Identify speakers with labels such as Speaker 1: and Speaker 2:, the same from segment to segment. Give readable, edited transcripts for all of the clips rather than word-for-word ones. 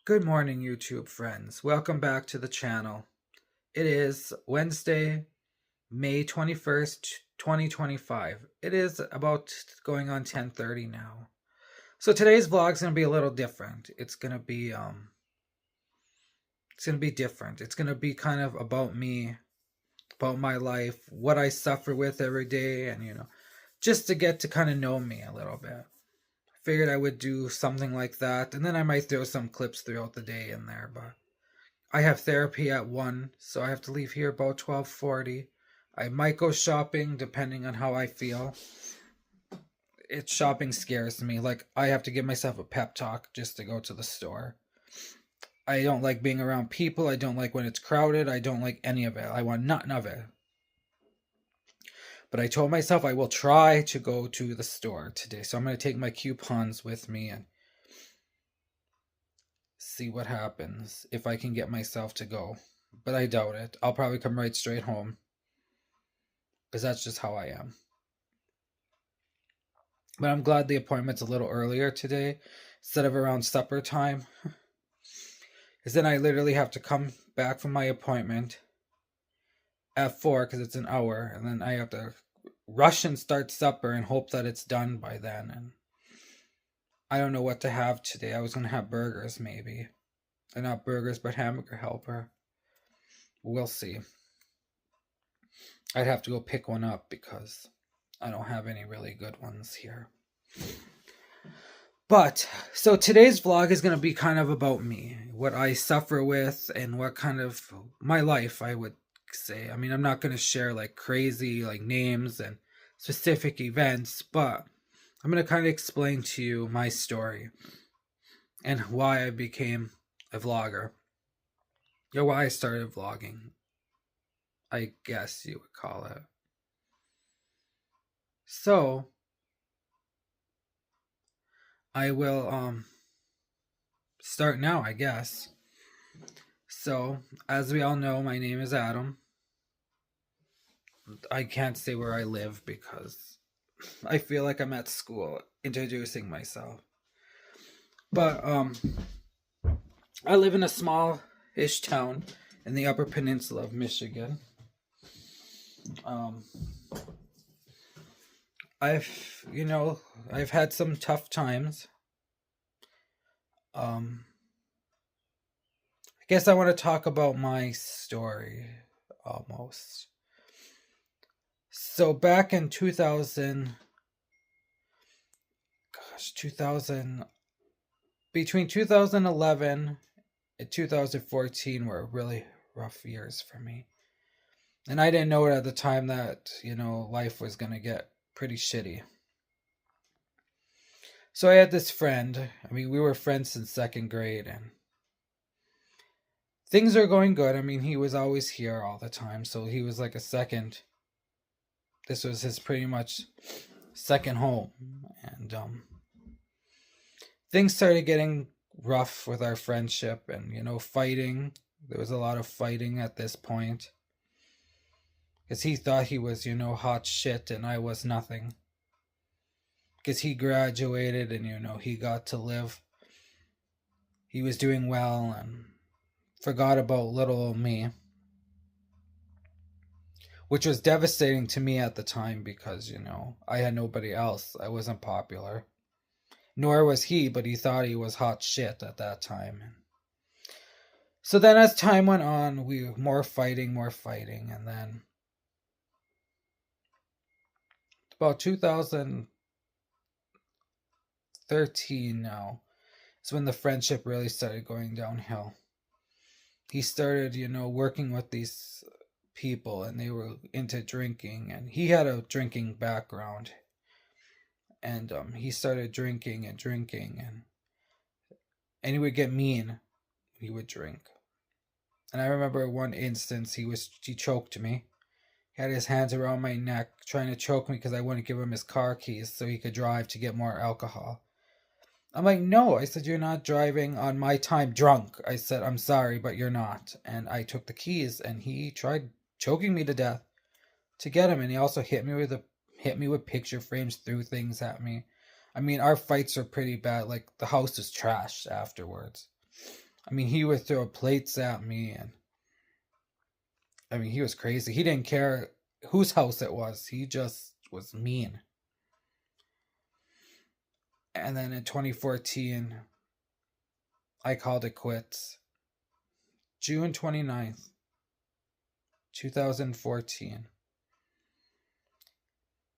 Speaker 1: Good morning, YouTube friends. Welcome back to the channel. It is Wednesday, May 21st, 2025. It is about going on 10:30 now. So today's vlog is going to be a little different. It's going to be different. It's going to be kind of about me, about my life, what I suffer with every day, and just to get to kind of know me a little bit. Figured I would do something like that, and then I might throw some clips throughout the day in there, but I have therapy at 1, so I have to leave here about 12:40. I might go shopping depending on how I feel. Shopping scares me. Like, I have to give myself a pep talk just to go to the store. I don't like being around people. I don't like when it's crowded. I don't like any of it. I want nothing of it. But I told myself I will try to go to the store today. So I'm going to take my coupons with me and see what happens if I can get myself to go. But I doubt it. I'll probably come right straight home, because that's just how I am. But I'm glad the appointment's a little earlier today instead of around supper time. Because then I literally have to come back from my appointment at 4 because it's an hour. And then I have to rush and start supper and hope that it's done by then. And I don't know what to have today. I was going to have burgers maybe. And not burgers, but hamburger helper. We'll see. I'd have to go pick one up because I don't have any really good ones here. But, so today's vlog is going to be kind of about me, what I suffer with, and what kind of my life, I would say. I mean, I'm not going to share like crazy like names and specific events, but I'm going to kind of explain to you my story and why I became a vlogger, or why I started vlogging, I guess you would call it. So I will start now, I guess. So, as we all know, my name is Adam. I can't say where I live because I feel like I'm at school introducing myself. But I live in a small-ish town in the Upper Peninsula of Michigan. I've had some tough times. I guess I want to talk about my story almost. So back in 2000, between 2011 and 2014 were really rough years for me. And I didn't know it at the time that, life was going to get pretty shitty. So I had this friend. I mean, we were friends since second grade, and things are going good. I mean, he was always here all the time, so he was like this was his pretty much second home. And things started getting rough with our friendship and, fighting. There was a lot of fighting at this point. Because he thought he was, hot shit and I was nothing. Because he graduated and, he got to live. He was doing well and forgot about little old me. Which was devastating to me at the time because, I had nobody else. I wasn't popular. Nor was he, but he thought he was hot shit at that time. So then as time went on, we more fighting, and then about 2013 now is when the friendship really started going downhill. He started, working with these people and they were into drinking, and he had a drinking background. And he started drinking, and he would get mean. He would drink. And I remember one instance he choked me. He had his hands around my neck trying to choke me because I wouldn't give him his car keys so he could drive to get more alcohol. I'm like, no. I said, you're not driving on my time drunk. I said, I'm sorry, but you're not. And I took the keys, and he tried choking me to death to get him. And he also hit me with picture frames, threw things at me. I mean, our fights are pretty bad. Like, the house is trashed afterwards. I mean, he would throw plates at me, and I mean, he was crazy. He didn't care whose house it was. He just was mean. And then in 2014, I called it quits. June 29th, 2014.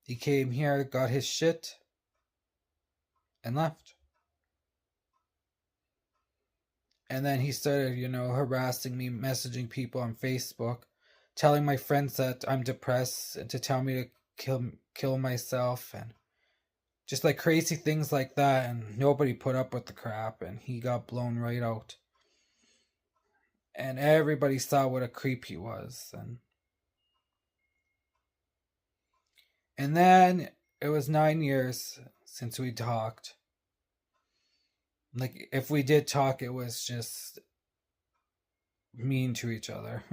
Speaker 1: He came here, got his shit, and left. And then he started, harassing me, messaging people on Facebook, telling my friends that I'm depressed and to tell me to kill myself, and just like crazy things like that. And nobody put up with the crap, and he got blown right out. And everybody saw what a creep he was. And then it was 9 years since we talked. Like, if we did talk, it was just mean to each other.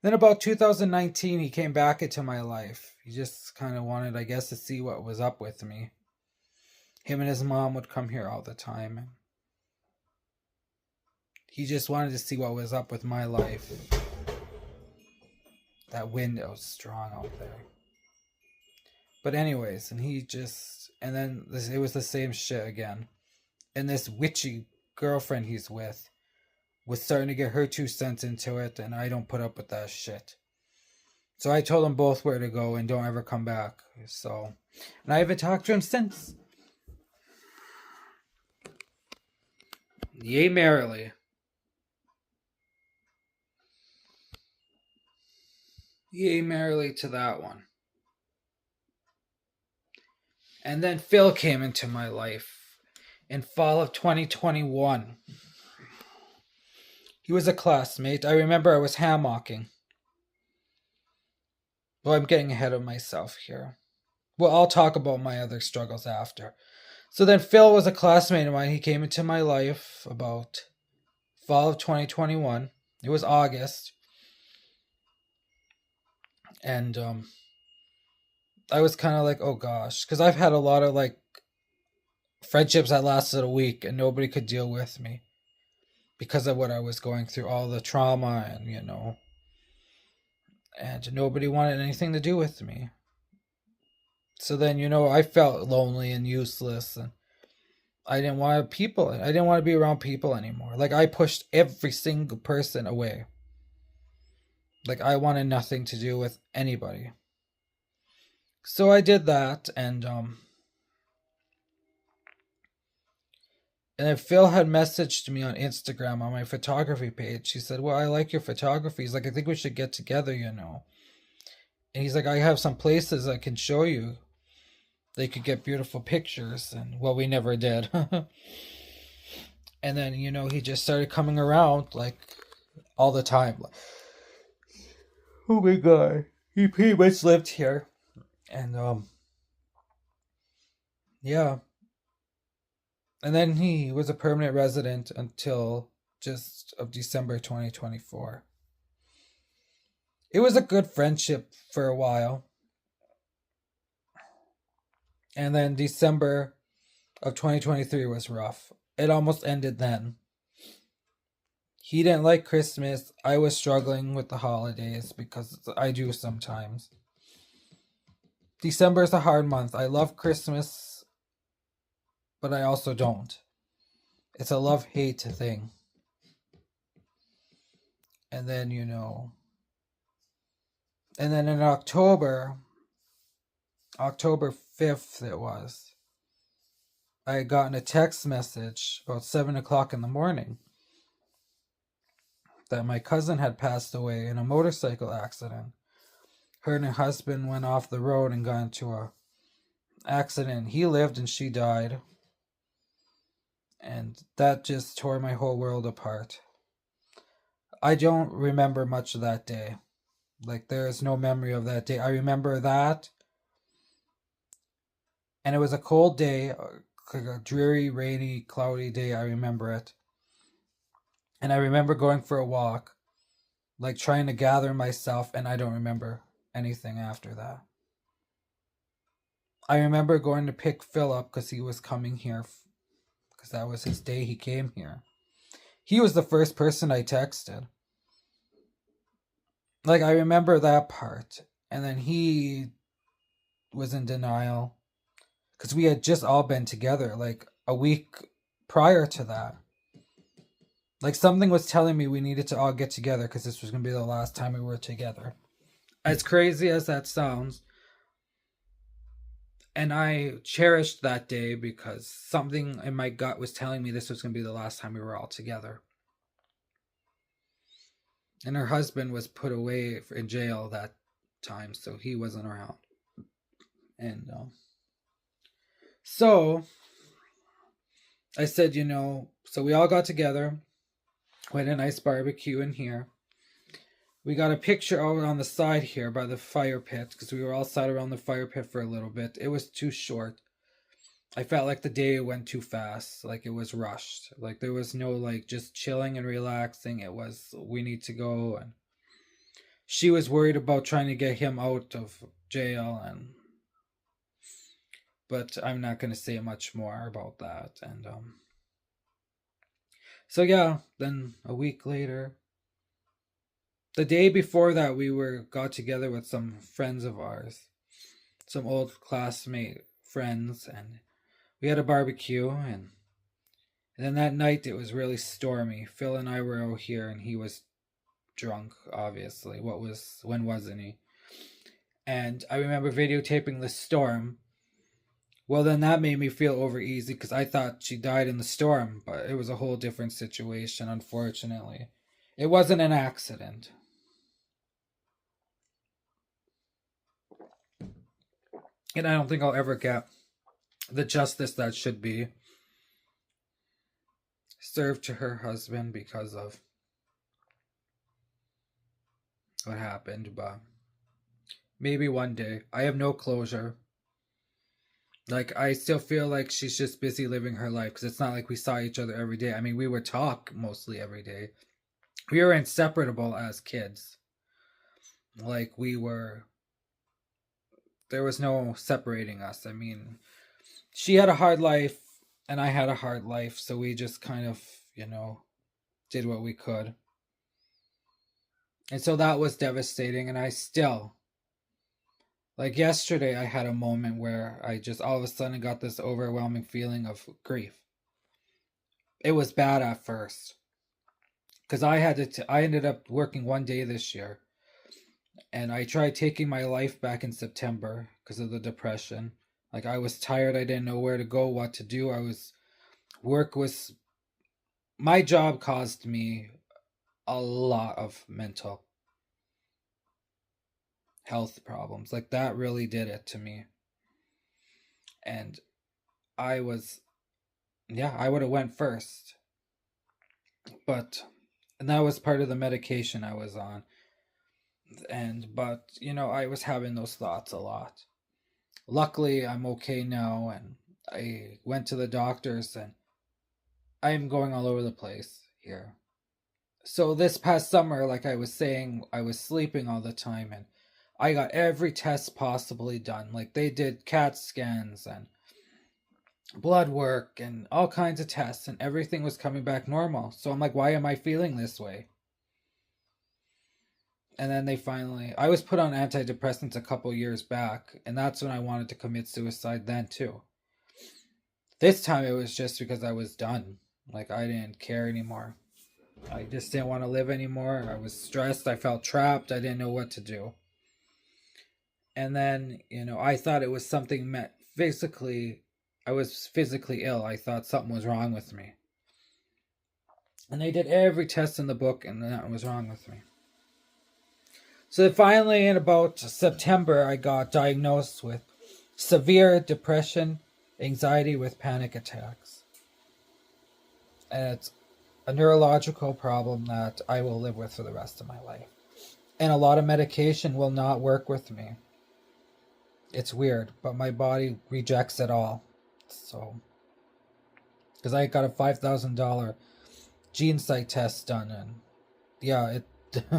Speaker 1: Then about 2019, he came back into my life. He just kind of wanted, I guess, to see what was up with me. Him and his mom would come here all the time. And he just wanted to see what was up with my life. That wind was strong out there. But anyways, and then it was the same shit again. And this witchy girlfriend he's with was starting to get her 2 cents into it, and I don't put up with that shit. So I told them both where to go and don't ever come back. And I haven't talked to him since. Yay merrily. Yay merrily to that one. And then Phil came into my life in fall of 2021. He was a classmate. I remember I was hammocking. Well, I'm getting ahead of myself here. Well, I'll talk about my other struggles after. So then Phil was a classmate of mine. He came into my life about fall of 2021. It was August. And I was kind of like, oh gosh, because I've had a lot of like friendships that lasted a week and nobody could deal with me because of what I was going through, all the trauma and nobody wanted anything to do with me. So then, I felt lonely and useless, and I didn't want to be around people anymore. Like, I pushed every single person away. Like, I wanted nothing to do with anybody. So I did that, and then Phil had messaged me on Instagram on my photography page. He said, well, I like your photography. He's like, I think we should get together, And he's like, I have some places I can show you. They could get beautiful pictures. And, well, we never did. And then, he just started coming around, like, all the time. Oh my God. He pretty much lived here. And, yeah. And then he was a permanent resident until just of December 2024. It was a good friendship for a while. And then December of 2023 was rough. It almost ended then. He didn't like Christmas. I was struggling with the holidays because I do sometimes. December is a hard month. I love Christmas, but I also don't. It's a love-hate thing. And then, and then in October 5th it was, I had gotten a text message about 7 o'clock in the morning that my cousin had passed away in a motorcycle accident. Her and her husband went off the road and got into a accident. He lived and she died. And that just tore my whole world apart. I don't remember much of that day. Like, there's no memory of that day. I remember that. And it was a cold day, like a dreary, rainy, cloudy day. I remember it. And I remember going for a walk, like trying to gather myself, and I don't remember anything after that. I remember going to pick Phil up because he was coming here, because that was his day he came here. He was the first person I texted. Like, I remember that part. And then he was in denial. Because we had just all been together, like, a week prior to that. Like, something was telling me we needed to all get together because this was going to be the last time we were together. As crazy as that sounds. And I cherished that day because something in my gut was telling me this was going to be the last time we were all together. And her husband was put away in jail that time, so he wasn't around. And so I said, so we all got together. We had a nice barbecue in here. We got a picture out on the side here by the fire pit because we were all sat around the fire pit for a little bit. It was too short. I felt like the day went too fast. Like it was rushed. Like there was no like just chilling and relaxing. It was, we need to go. And she was worried about trying to get him out of jail. But I'm not going to say much more about that. And so yeah, then a week later, the day before that, we got together with some friends of ours, some old classmate friends, and we had a barbecue. And then that night, it was really stormy. Phil and I were out here, and he was drunk, obviously. When wasn't he? And I remember videotaping the storm. Well, then that made me feel over easy because I thought she died in the storm, but it was a whole different situation, unfortunately. It wasn't an accident. And I don't think I'll ever get the justice that should be served to her husband because of what happened. But maybe one day. I have no closure. Like, I still feel like she's just busy living her life because it's not like we saw each other every day. I mean, we would talk mostly every day. We were inseparable as kids. Like, there was no separating us. I mean, she had a hard life and I had a hard life, so we just kind of, did what we could. And so that was devastating, and I still, like yesterday, I had a moment where I just all of a sudden got this overwhelming feeling of grief. It was bad at first because I ended up working one day this year. And I tried taking my life back in September because of the depression. Like, I was tired. I didn't know where to go, what to do. My job caused me a lot of mental health problems. Like, that really did it to me. And I would have went first. And that was part of the medication I was on. But I was having those thoughts a lot. Luckily, I'm okay now, and I went to the doctors, and I'm going all over the place here. So this past summer, like I was saying, I was sleeping all the time, and I got every test possibly done. Like, they did CAT scans and blood work and all kinds of tests, and everything was coming back normal. So I'm like, why am I feeling this way? And then I was put on antidepressants a couple years back, and that's when I wanted to commit suicide then too. This time it was just because I was done. Like, I didn't care anymore. I just didn't want to live anymore. I was stressed. I felt trapped. I didn't know what to do. And then, I thought it was something physically. I was physically ill. I thought something was wrong with me. And they did every test in the book, and nothing was wrong with me. So finally, in about September, I got diagnosed with severe depression, anxiety with panic attacks. And it's a neurological problem that I will live with for the rest of my life. And a lot of medication will not work with me. It's weird, but my body rejects it all. So, because I got a $5,000 GeneSight test done, and yeah,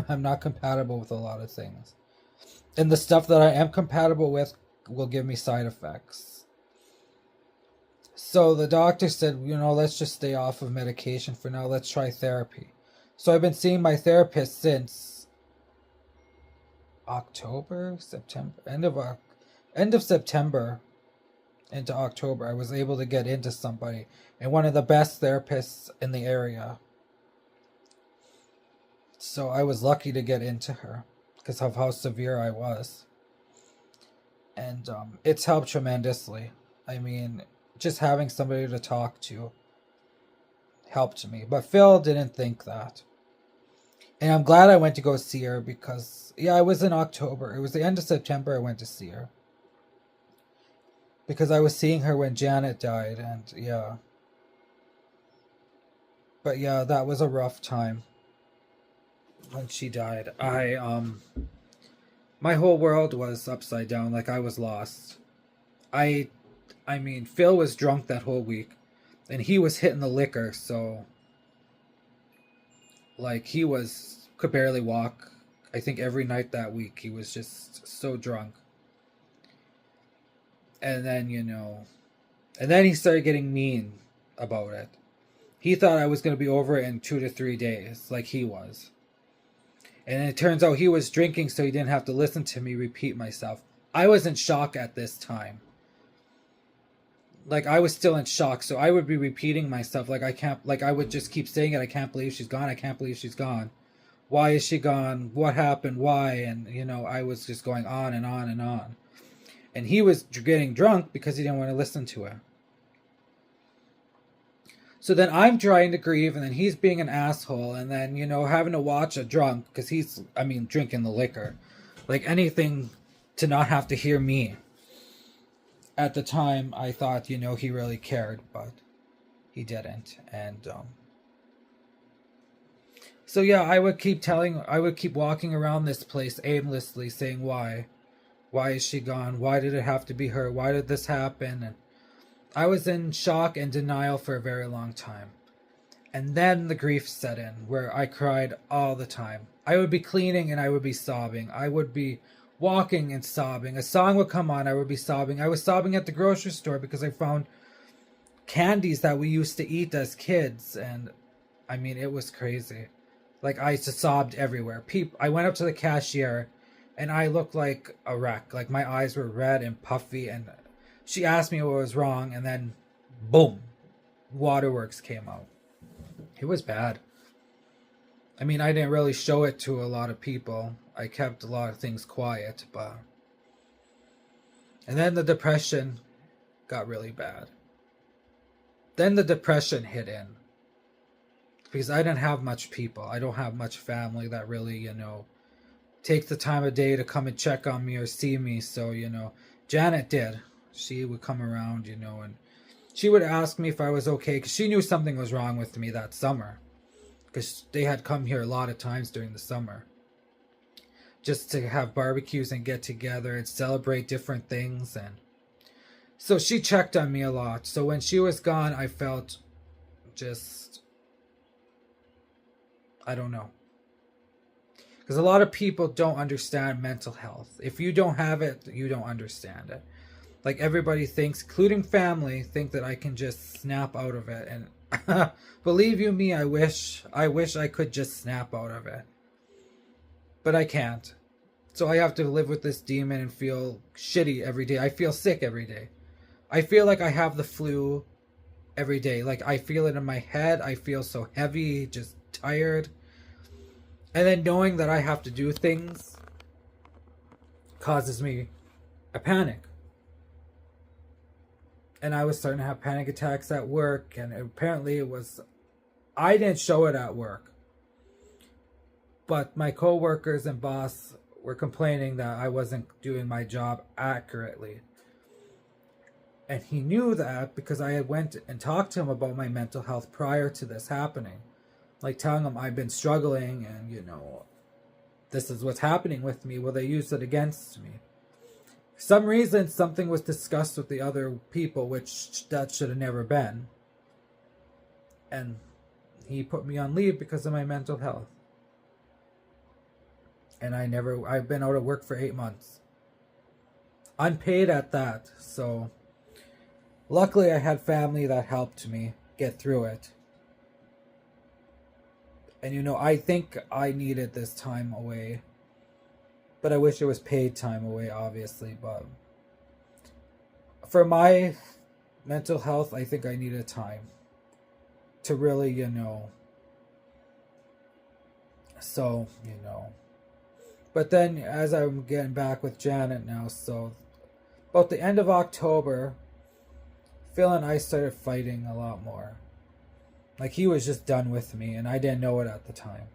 Speaker 1: I'm not compatible with a lot of things. And the stuff that I am compatible with will give me side effects. So the doctor said, let's just stay off of medication for now. Let's try therapy. So I've been seeing my therapist since October, September, end of September into October. I was able to get into somebody, and one of the best therapists in the area. So I was lucky to get into her because of how severe I was. And it's helped tremendously. I mean, just having somebody to talk to helped me. But Phil didn't think that. And I'm glad I went to go see her because, yeah, it was in October. It was the end of September I went to see her. Because I was seeing her when Janet died, and yeah. But yeah, that was a rough time when she died. My whole world was upside down, like I was lost. I mean, Phil was drunk that whole week, and he was hitting the liquor, so like could barely walk. I think every night that week he was just so drunk. And then, and then he started getting mean about it. He thought I was going to be over it in 2 to 3 days, like he was. And it turns out he was drinking so he didn't have to listen to me repeat myself. I was in shock at this time. Like, I was still in shock, so I would be repeating myself. I would just keep saying it. I can't believe she's gone. I can't believe she's gone. Why is she gone? What happened? Why? And, I was just going on and on and on. And he was getting drunk because he didn't want to listen to it. So then I'm trying to grieve, and then he's being an asshole, and then, having to watch a drunk, because he's, drinking the liquor. Like, anything to not have to hear me. At the time, I thought, he really cared, but he didn't. And, so yeah, I would keep walking around this place aimlessly, saying why. Why is she gone? Why did it have to be her? Why did this happen? And I was in shock and denial for a very long time. And then the grief set in, where I cried all the time. I would be cleaning and I would be sobbing. I would be walking and sobbing. A song would come on, I would be sobbing. I was sobbing at the grocery store because I found candies that we used to eat as kids. And, it was crazy. Like, I just sobbed everywhere. I went up to the cashier, and I looked like a wreck. Like, my eyes were red and puffy, and she asked me what was wrong, and then, boom, Waterworks came out. It was bad. I didn't really show it to a lot of people. I kept a lot of things quiet, but... And then the depression got really bad. Then the depression hit in. Because I didn't have much people. I don't have much family that really, take the time of day to come and check on me or see me. So, Janet did. She would come around, and she would ask me if I was okay, because she knew something was wrong with me that summer. Because they had come here a lot of times during the summer. Just to have barbecues and get together and celebrate different things. And so she checked on me a lot. So when she was gone, I felt just... I don't know. Because a lot of people don't understand mental health. If you don't have it, you don't understand it. Like, everybody thinks, including family, think that I can just snap out of it. And believe you me, I wish I could just snap out of it. But I can't. So I have to live with this demon and feel shitty every day. I feel sick every day. I feel like I have the flu every day. Like, I feel it in my head. I feel so heavy, just tired. And then knowing that I have to do things causes me a panic. And I was starting to have panic attacks at work. And apparently I didn't show it at work. But my coworkers and boss were complaining that I wasn't doing my job accurately. And he knew that because I had went and talked to him about my mental health prior to this happening. Like, telling them I've been struggling and, this is what's happening with me. Well, they used it against me. For some reason, something was discussed with the other people, which that should have never been. And he put me on leave because of my mental health. And I've been out of work for 8 months. Unpaid at that, so... Luckily, I had family that helped me get through it. And I think I needed this time away. But I wish it was paid time away, obviously. But for my mental health, I think I needed time to really, so, But then as I'm getting back with Janet now, so about the end of October, Phil and I started fighting a lot more. Like he was just done with me and I didn't know it at the time.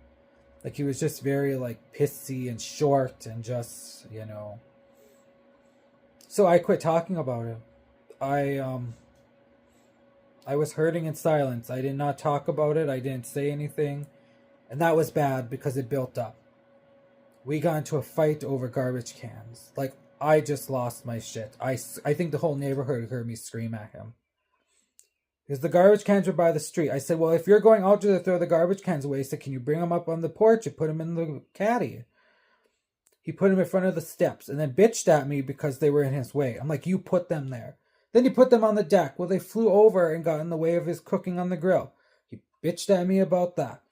Speaker 1: Like he was just very like pissy and short and just, So I quit talking about it. I was hurting in silence. I did not talk about it. I didn't say anything. And that was bad because it built up. We got into a fight over garbage cans. Like I just lost my shit. I think the whole neighborhood heard me scream at him. Because the garbage cans were by the street. I said, well, if you're going out to throw the garbage cans away, I said, can you bring them up on the porch and put them in the caddy? He put them in front of the steps and then bitched at me because they were in his way. I'm like, you put them there. Then he put them on the deck. Well, they flew over and got in the way of his cooking on the grill. He bitched at me about that.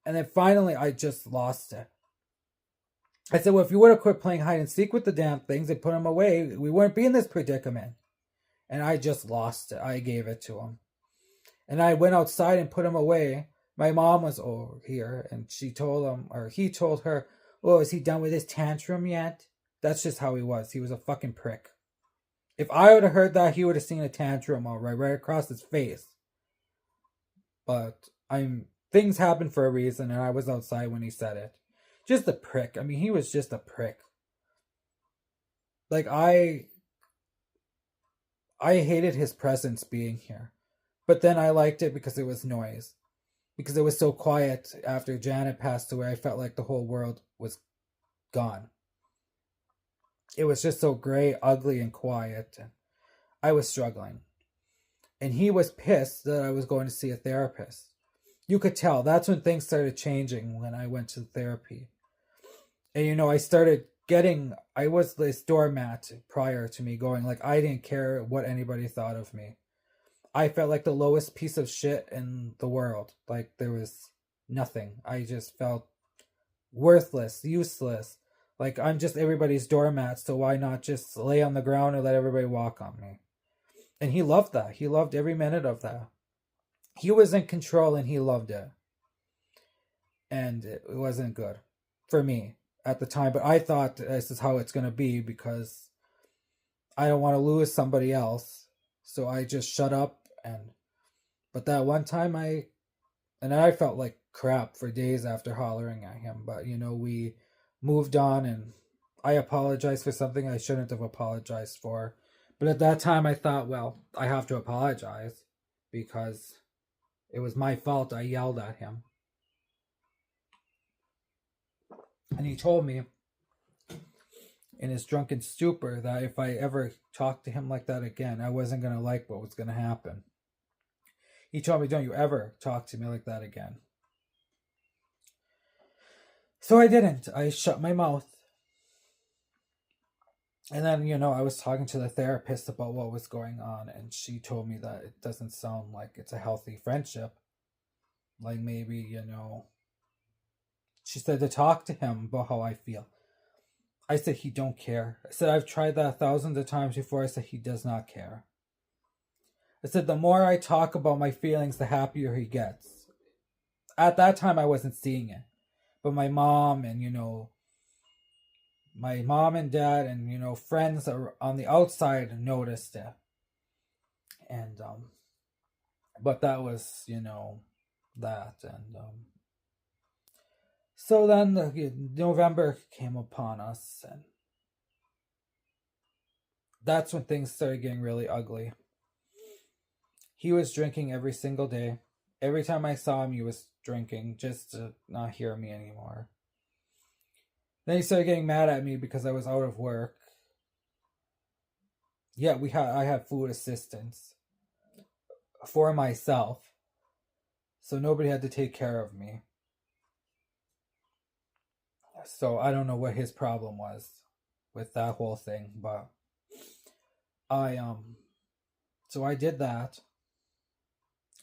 Speaker 1: And then finally, I just lost it. I said, well, if you would have quit playing hide and seek with the damn things and put them away, we wouldn't be in this predicament. And I just lost it. I gave it to him. And I went outside and put him away. My mom was over here and she told him, or he told her, oh, is he done with his tantrum yet? That's just how he was. He was a fucking prick. If I would have heard that, he would have seen a tantrum right across his face. But things happen for a reason, and I was outside when he said it. Just a prick. I mean, he was just a prick. Like I hated his presence being here. But then I liked it because it was noise. Because it was so quiet after Janet passed away, I felt like the whole world was gone. It was just so gray, ugly, and quiet. And I was struggling. And he was pissed that I was going to see a therapist. You could tell. That's when things started changing when I went to therapy. And I was this doormat prior to me going. Like, I didn't care what anybody thought of me. I felt like the lowest piece of shit in the world. Like, there was nothing. I just felt worthless, useless. Like, I'm just everybody's doormat, so why not just lay on the ground and let everybody walk on me? And he loved that. He loved every minute of that. He was in control and he loved it. And it wasn't good for me at the time. But I thought this is how it's going to be because I don't want to lose somebody else. So I just shut up. But that one time I felt like crap for days after hollering at him. But, we moved on and I apologized for something I shouldn't have apologized for. But at that time I thought, well, I have to apologize because it was my fault. I yelled at him. And he told me in his drunken stupor that if I ever talked to him like that again, I wasn't going to like what was going to happen. He told me, don't you ever talk to me like that again. So I didn't. I shut my mouth. And then, I was talking to the therapist about what was going on, and she told me that it doesn't sound like it's a healthy friendship. Like maybe, she said to talk to him about how I feel. I said he don't care. I said I've tried that thousands of times before. I said he does not care. I said the more I talk about my feelings, the happier he gets. At that time, I wasn't seeing it. But my mom and, my mom and dad and, friends on the outside noticed it. And, but that was, that. And, so then November came upon us. And that's when things started getting really ugly. He was drinking every single day. Every time I saw him, he was drinking just to not hear me anymore. Then he started getting mad at me because I was out of work. Yeah, I had food assistance for myself. So nobody had to take care of me. So I don't know what his problem was with that whole thing, but I So I did that,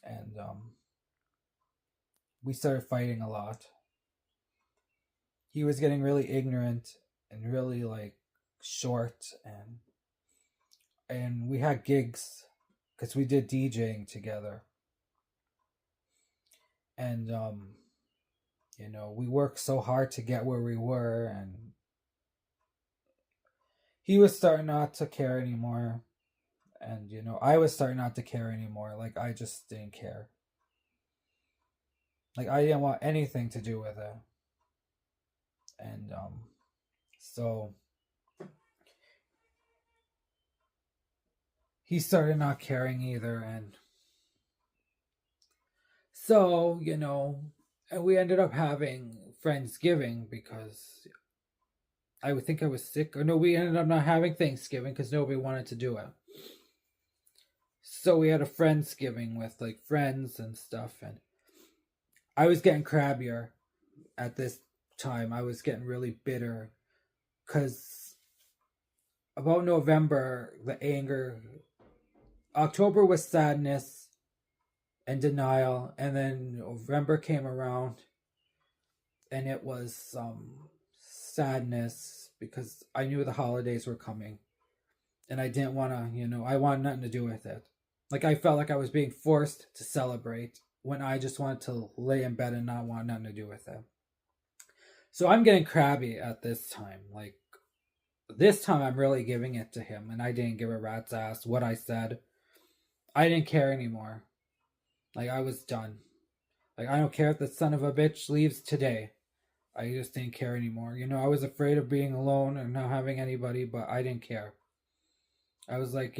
Speaker 1: and we started fighting a lot. He was getting really ignorant and really like short, and we had gigs because we did DJing together. And we worked so hard to get where we were, and he was starting not to care anymore. And I was starting not to care anymore. Like, I just didn't care. Like, I didn't want anything to do with it. And so he started not caring either. And so, and we ended up having Friendsgiving because I would think I was sick. Or no, we ended up not having Thanksgiving because nobody wanted to do it. So we had a Friendsgiving with like friends and stuff, and I was getting crabbier at this time. I was getting really bitter because about November, the anger, October was sadness and denial, and then November came around and it was sadness because I knew the holidays were coming, and I didn't want to, I wanted nothing to do with it. Like, I felt like I was being forced to celebrate when I just wanted to lay in bed and not want nothing to do with it. So I'm getting crabby at this time. Like, this time I'm really giving it to him, and I didn't give a rat's ass what I said. I didn't care anymore. Like, I was done. Like, I don't care if the son of a bitch leaves today. I just didn't care anymore. I was afraid of being alone and not having anybody, but I didn't care. I was like,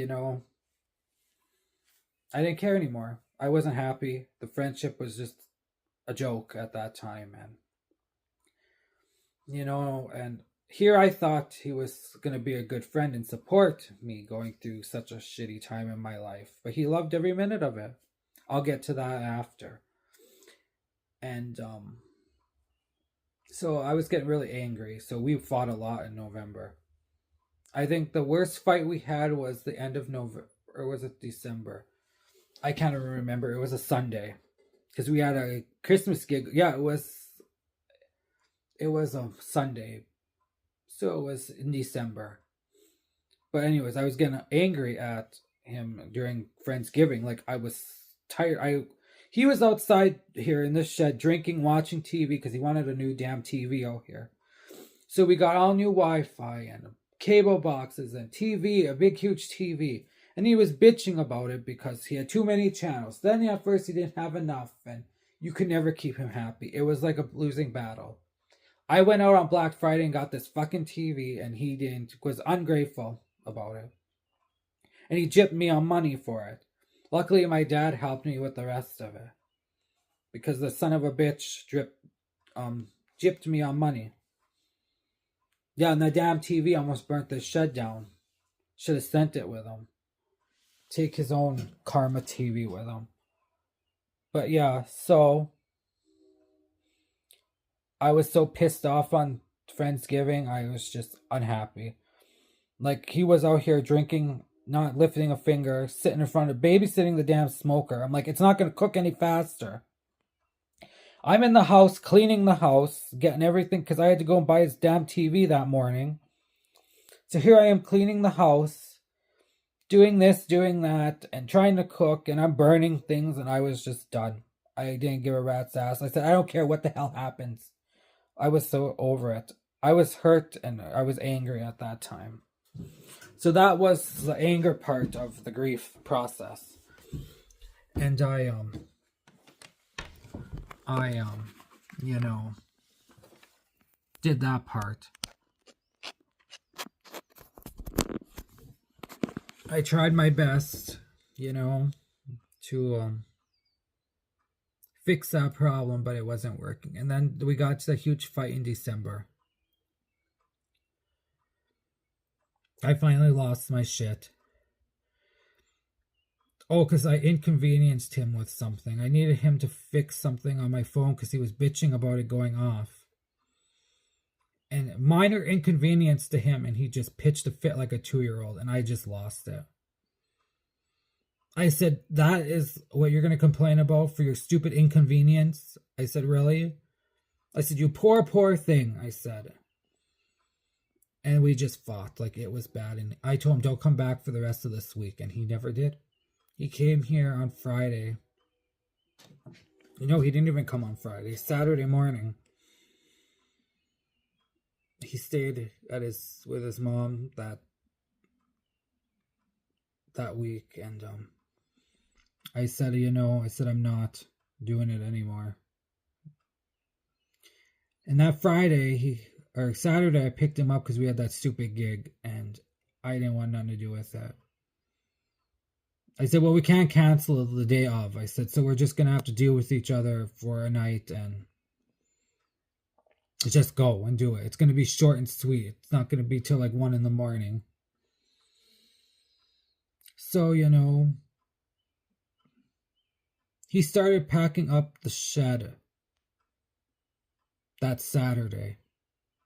Speaker 1: I didn't care anymore. I wasn't happy. The friendship was just a joke at that time. And here I thought he was going to be a good friend and support me going through such a shitty time in my life. But he loved every minute of it. I'll get to that after. And so I was getting really angry. So we fought a lot in November. I think the worst fight we had was the end of November, or was it December? I can't even remember. It was a Sunday because we had a Christmas gig. Yeah, it was a Sunday, so it was in December. But anyways, I was getting angry at him during Friendsgiving. Like, I was tired. He was outside here in this shed drinking, watching TV because he wanted a new damn TV out here. So we got all new Wi-Fi and cable boxes and TV, a big huge TV. And he was bitching about it because he had too many channels. Then at first he didn't have enough, and you could never keep him happy. It was like a losing battle. I went out on Black Friday and got this fucking TV, and he was ungrateful about it. And he gypped me on money for it. Luckily, my dad helped me with the rest of it. Because the son of a bitch gypped me on money. Yeah, and the damn TV almost burnt the shed down. Should have sent it with him. Take his own Karma TV with him. But yeah, so I was so pissed off on Friendsgiving. I was just unhappy. Like, he was out here drinking, not lifting a finger, sitting in front of, babysitting the damn smoker. I'm like, it's not going to cook any faster. I'm in the house, cleaning the house, getting everything, because I had to go and buy his damn TV that morning. So here I am cleaning the house, doing this, doing that, and trying to cook, and I'm burning things, and I was just done. I didn't give a rat's ass. I said, I don't care what the hell happens. I was so over it. I was hurt, and I was angry at that time. So that was the anger part of the grief process. And I did that part. I tried my best, to fix that problem, but it wasn't working. And then we got to the huge fight in December. I finally lost my shit. Oh, because I inconvenienced him with something. I needed him to fix something on my phone because he was bitching about it going off. And minor inconvenience to him, and he just pitched a fit like a 2-year-old, and I just lost it. I said, that is what you're going to complain about for your stupid inconvenience? I said, really? I said, you poor, poor thing, I said. And we just fought like it was bad. And I told him, don't come back for the rest of this week. And he never did. He came here on Friday. He didn't even come on Friday. Saturday morning, he stayed with his mom that week. And I said, I'm not doing it anymore. And that Saturday, I picked him up because we had that stupid gig, and I didn't want nothing to do with that. I said, well, we can't cancel the day of. I said, so we're just going to have to deal with each other for a night and just go and do it. It's going to be short and sweet. It's not going to be till like 1 a.m. So, he started packing up the shed that Saturday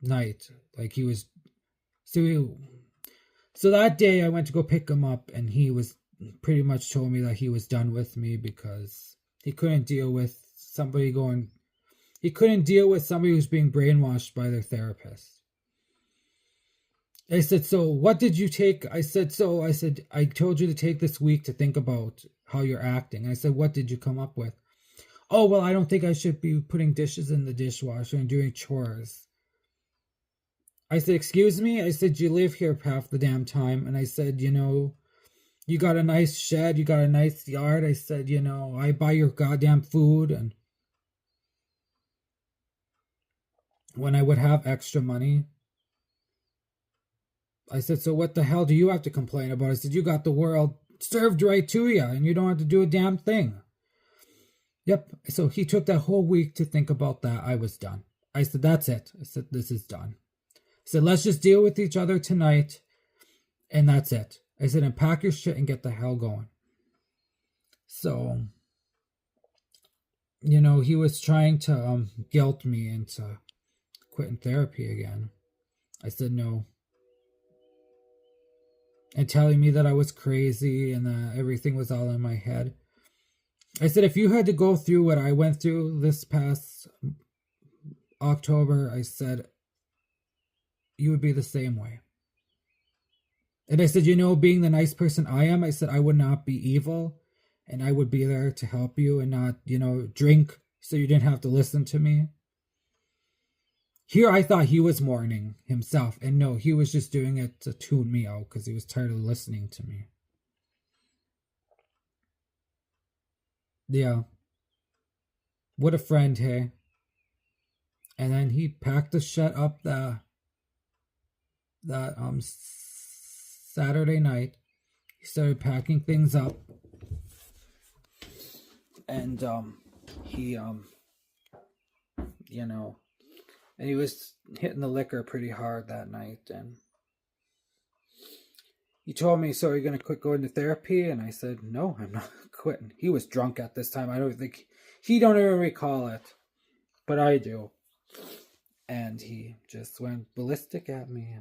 Speaker 1: night. Like he was, so that day I went to go pick him up, and he was pretty much told me that he was done with me because he couldn't deal with somebody who's being brainwashed by their therapist. I said, so what did you take? I said, I told you to take this week to think about how you're acting. I said, what did you come up with? Oh, well, I don't think I should be putting dishes in the dishwasher and doing chores. I said, excuse me? I said, you live here half the damn time. And I said, you got a nice shed, you got a nice yard. I said, I buy your goddamn food. And when I would have extra money, I said, so what the hell do you have to complain about? I said, you got the world served right to you, and you don't have to do a damn thing. Yep. So he took that whole week to think about that. I was done. I said, that's it. I said, this is done. I said, let's just deal with each other tonight, and that's it. I said, and pack your shit and get the hell going. So, he was trying to guilt me into quitting therapy again. I said no. And telling me that I was crazy and that everything was all in my head. I said, if you had to go through what I went through this past October, I said, you would be the same way. And I said, being the nice person I am, I said, I would not be evil, and I would be there to help you and not, drink so you didn't have to listen to me. Here, I thought he was mourning himself, and no, he was just doing it to tune me out because he was tired of listening to me. Yeah. What a friend, hey? And then he packed the shit up that Saturday night. He started packing things up. And he and he was hitting the liquor pretty hard that night, and he told me, so are you going to quit going to therapy? And I said, no, I'm not quitting. He was drunk at this time. I don't think, he don't even recall it, but I do. And he just went ballistic at me.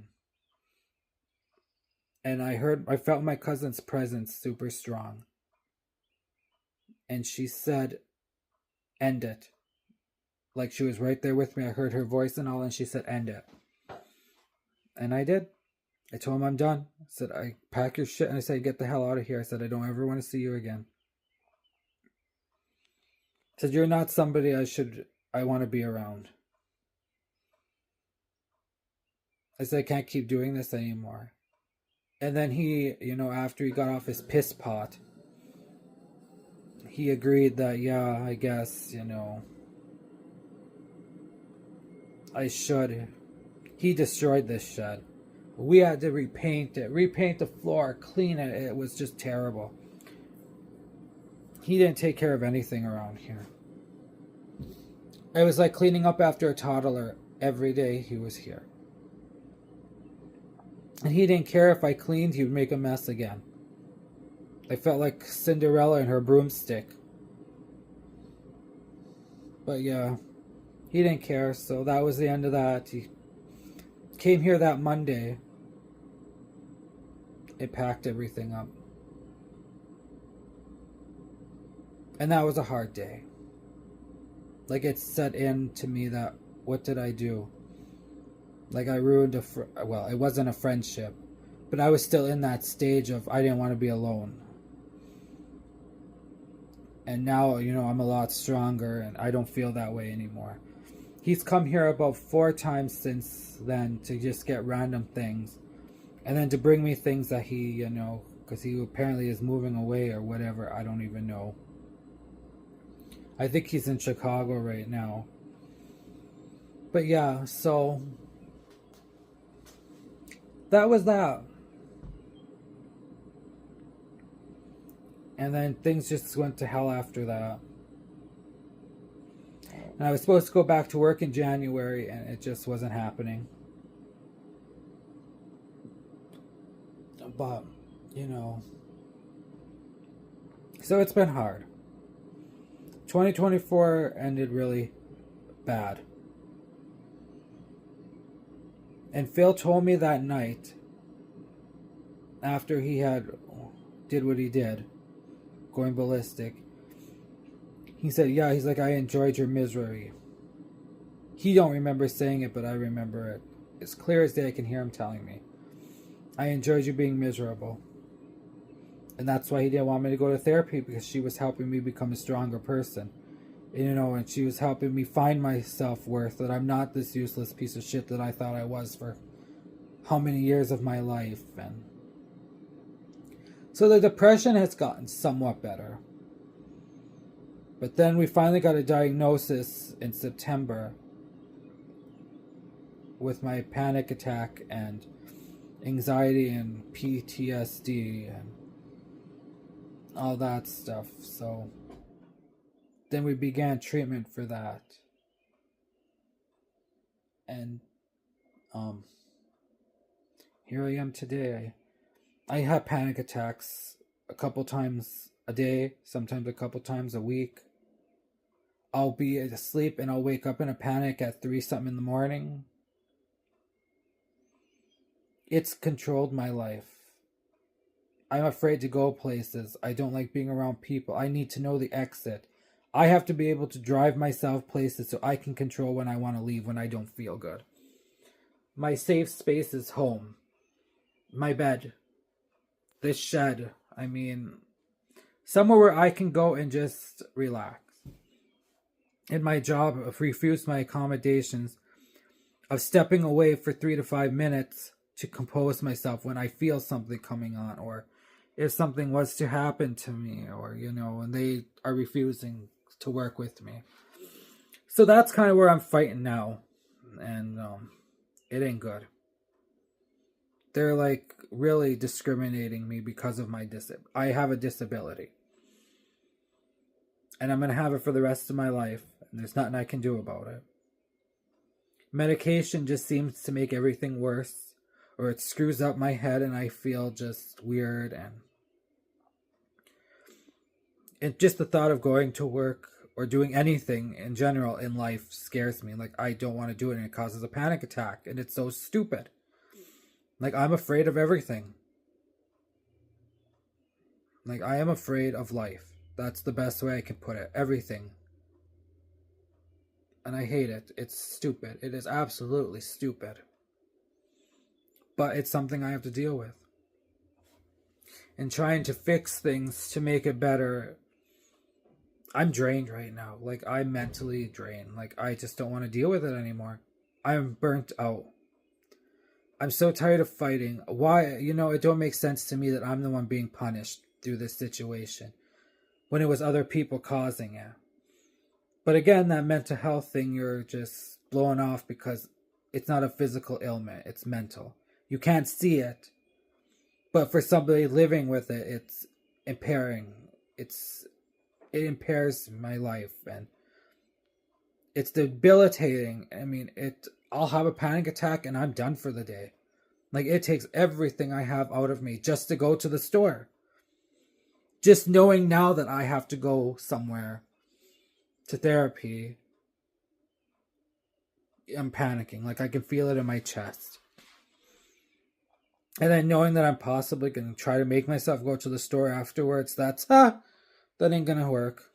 Speaker 1: And I felt my cousin's presence super strong. And she said, end it. Like she was right there with me. I heard her voice and all, and she said, end it. And I did. I told him I'm done. I said, I pack your shit, and I said, get the hell out of here. I said, I don't ever want to see you again. I said, you're not somebody I want to be around. I said, I can't keep doing this anymore. And then he, after he got off his piss pot, he agreed that, yeah, I guess, I should. He destroyed this shed. We had to repaint the floor, clean it. It was just terrible. He didn't take care of anything around here. It was like cleaning up after a toddler every day he was here. And he didn't care if I cleaned, he would make a mess again. I felt like Cinderella and her broomstick. But yeah, he didn't care, so that was the end of that. He came here that Monday. It packed everything up. And that was a hard day. Like, it set in to me that, what did I do? Like, I ruined well, it wasn't a friendship, but I was still in that stage of I didn't want to be alone. And now, I'm a lot stronger and I don't feel that way anymore. He's come here about 4 times since then to just get random things. And then to bring me things that he, because he apparently is moving away or whatever, I don't even know. I think he's in Chicago right now. But yeah, so that was that. And then things just went to hell after that. And I was supposed to go back to work in January, and it just wasn't happening. But, so it's been hard. 2024 ended really bad. And Phil told me that night, after he did what he did, going ballistic, he said, yeah, he's like, I enjoyed your misery. He don't remember saying it, but I remember it. It's clear as day. I can hear him telling me, I enjoyed you being miserable. And that's why he didn't want me to go to therapy, because she was helping me become a stronger person. And she was helping me find my self-worth, that I'm not this useless piece of shit that I thought I was for how many years of my life. And so the depression has gotten somewhat better. But then we finally got a diagnosis in September with my panic attack and anxiety and PTSD and all that stuff. So then we began treatment for that. And here I am today. I have panic attacks a couple times a day, sometimes a couple times a week. I'll be asleep and I'll wake up in a panic at 3 something in the morning. It's controlled my life. I'm afraid to go places. I don't like being around people. I need to know the exit. I have to be able to drive myself places so I can control when I want to leave when I don't feel good. My safe space is home. My bed. This shed. I mean, somewhere where I can go and just relax. In my job, I've refused my accommodations of stepping away for 3 to 5 minutes to compose myself when I feel something coming on, or if something was to happen to me, or, and they are refusing to work with me. So that's kind of where I'm fighting now. And it ain't good. They're like really discriminating me because of my I have a disability. And I'm going to have it for the rest of my life. And there's nothing I can do about it. Medication just seems to make everything worse. Or it screws up my head and I feel just weird. And just the thought of going to work or doing anything in general in life scares me. Like, I don't want to do it, and it causes a panic attack. And it's so stupid. Like, I'm afraid of everything. Like, I am afraid of life. That's the best way I can put it. Everything. And I hate it. It's stupid. It is absolutely stupid. But it's something I have to deal with. And trying to fix things to make it better. I'm drained right now. Like, I'm mentally drained. Like, I just don't want to deal with it anymore. I'm burnt out. I'm so tired of fighting. Why? It don't make sense to me that I'm the one being punished through this situation when it was other people causing it. But again, that mental health thing, you're just blowing off because it's not a physical ailment. It's mental. You can't see it. But for somebody living with it, it's impairing. It impairs my life. And it's debilitating. I mean, I'll have a panic attack and I'm done for the day. Like, it takes everything I have out of me just to go to the store. Just knowing now that I have to go somewhere to therapy, I'm panicking. Like, I can feel it in my chest. And then knowing that I'm possibly going to try to make myself go to the store afterwards, that ain't going to work.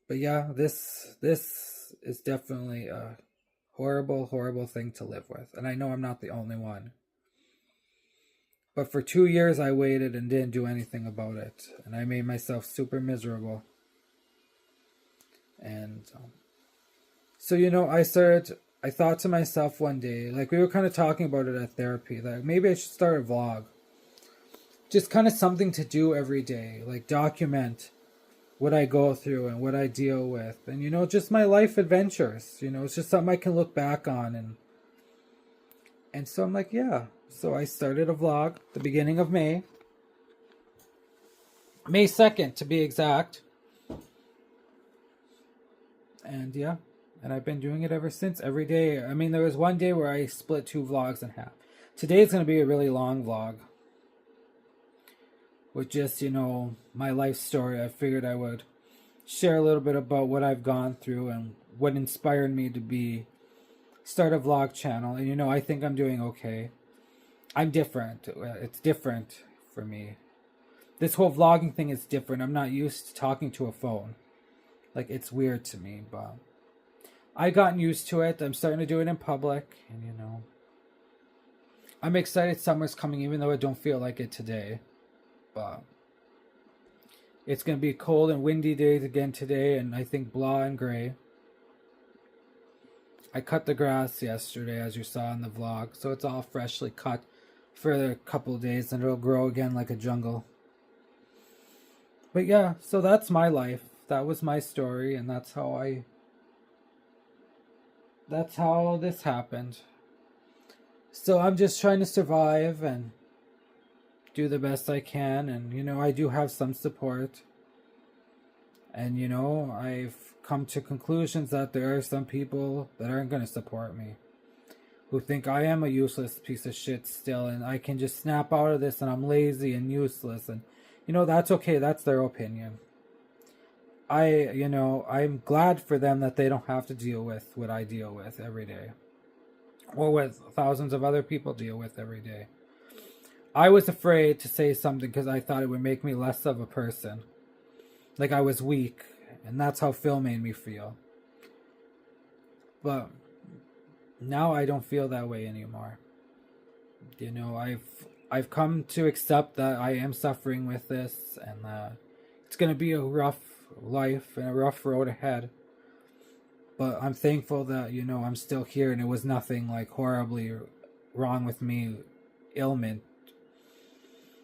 Speaker 1: But yeah, this is definitely a horrible thing to live with, and I know I'm not the only one. But for 2 years, I waited and didn't do anything about it, and I made myself super miserable. And so I thought to myself one day, like we were kind of talking about it at therapy, that maybe I should start a vlog, just kind of something to do every day, like document what I go through and what I deal with, and just my life adventures. It's just something I can look back on, and so I'm like, yeah. So I started a vlog the beginning of May 2nd to be exact, and yeah, and I've been doing it ever since, every day. I mean, there was one day where I split 2 vlogs in half. Today is going to be a really long vlog with just my life story. I figured I would share a little bit about what I've gone through and what inspired me to start a vlog channel. And I think I'm doing okay. I'm different. It's different for me. This whole vlogging thing is different. I'm not used to talking to a phone. Like, it's weird to me, but I gotten used to it. I'm starting to do it in public, and I'm excited summer's coming, even though I don't feel like it today. But it's going to be cold and windy days again today, and I think blah and gray. I cut the grass yesterday, as you saw in the vlog, so it's all freshly cut for a couple of days, and it'll grow again like a jungle. But yeah, so that's my life. That was my story, and that's how this happened. So I'm just trying to survive and do the best I can, and I do have some support. And I've come to conclusions that there are some people that aren't going to support me, who think I am a useless piece of shit still, and I can just snap out of this and I'm lazy and useless, and that's okay. That's their opinion. I'm glad for them that they don't have to deal with what I deal with every day, or what thousands of other people deal with every day. I was afraid to say something because I thought it would make me less of a person. Like I was weak, and that's how Phil made me feel. But now I don't feel that way anymore. I've come to accept that I am suffering with this, and it's going to be a rough life and a rough road ahead. But I'm thankful that, I'm still here, and it was nothing like horribly wrong with me, ailment.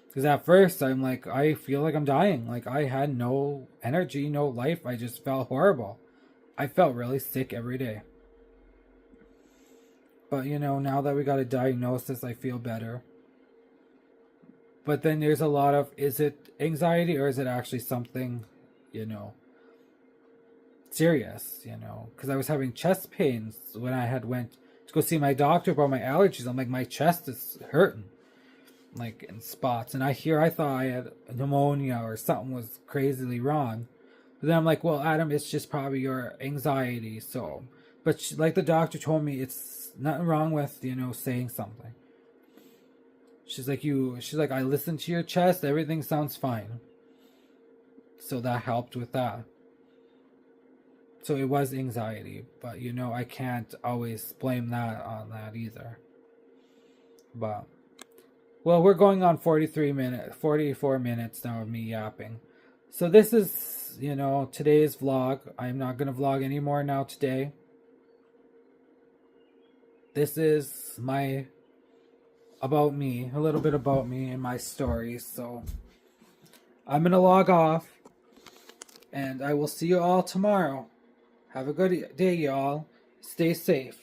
Speaker 1: Because at first, I'm like, I feel like I'm dying. Like, I had no energy, no life. I just felt horrible. I felt really sick every day. But, now that we got a diagnosis, I feel better. But then there's a lot of, is it anxiety or is it actually something, serious, Because I was having chest pains when I had went to go see my doctor about my allergies. I'm like, my chest is hurting, like in spots, and I thought I had pneumonia or something was crazily wrong. But then I'm like, well, Adam, it's just probably your anxiety. So, but like the doctor told me, it's nothing wrong with saying something. She's like, I listened to your chest, everything sounds fine. So that helped with that. So it was anxiety, but I can't always blame that on that either. But well, we're going on 44 minutes now of me yapping. So this is, today's vlog. I'm not going to vlog anymore now today. This is about me, a little bit about me and my story. So I'm going to log off, and I will see you all tomorrow. Have a good day, y'all. Stay safe.